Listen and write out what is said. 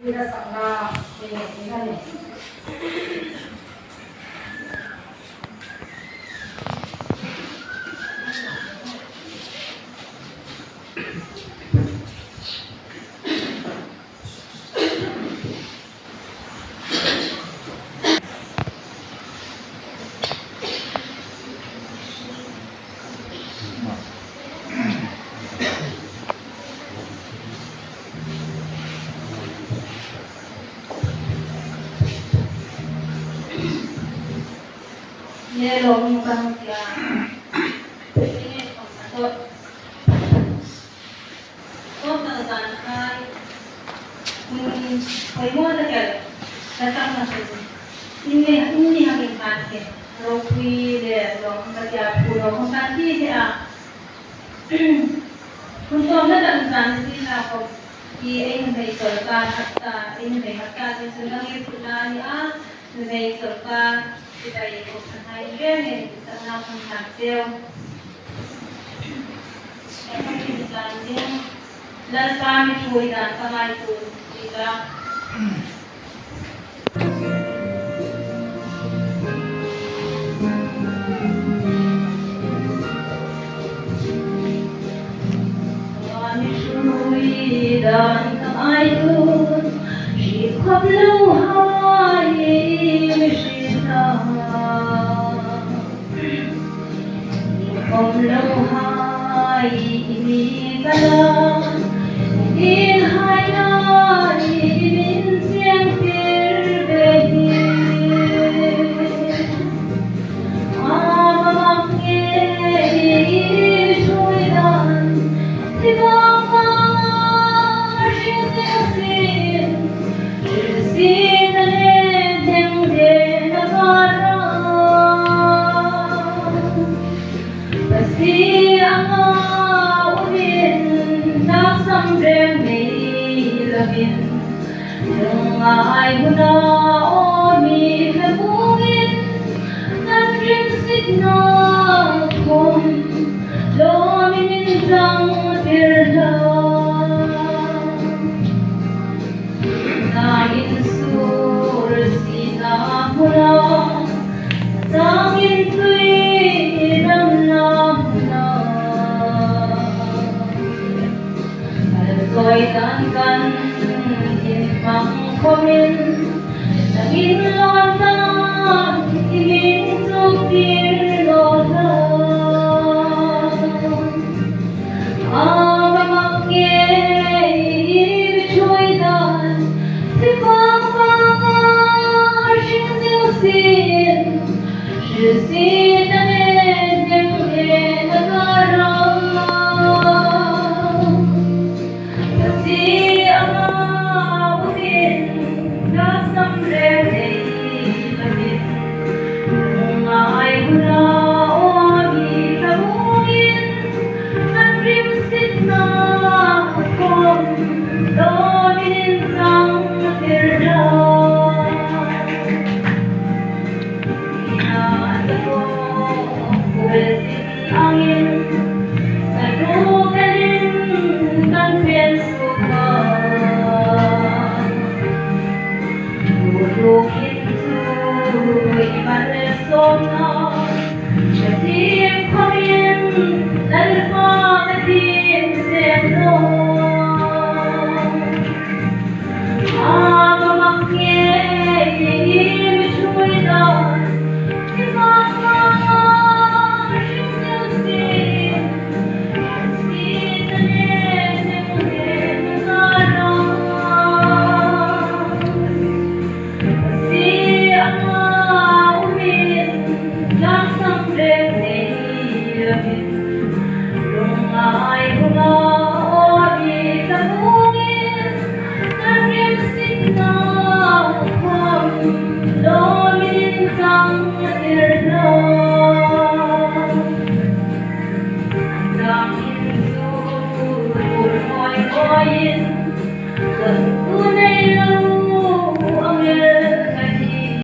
kita sama ini kan ya. Ini lom bang ya, ini untuk tangan mau ada datang masuk. Ini yang pakai ropi deh, lom kerja pulau nanti ya. Untuk datang sana sih aku ini dari serta hatta ini dari hatta dan sedang itu dari dari serta kita ikut seharian yang bisa langsung hasil yang kita dan kami cuy dan kami itu kita kami cuy dan kami itu لو هاي إني بلا إن هاي من سينتر بهي مغير شويدان تبقى شيء شيء لين si ang unin nasam remi labin yung ay muna o mi labungin ang rimsik na kung lomin sang tirla na insur sina mula tangin tu'y tôi tan căn in bằng khô min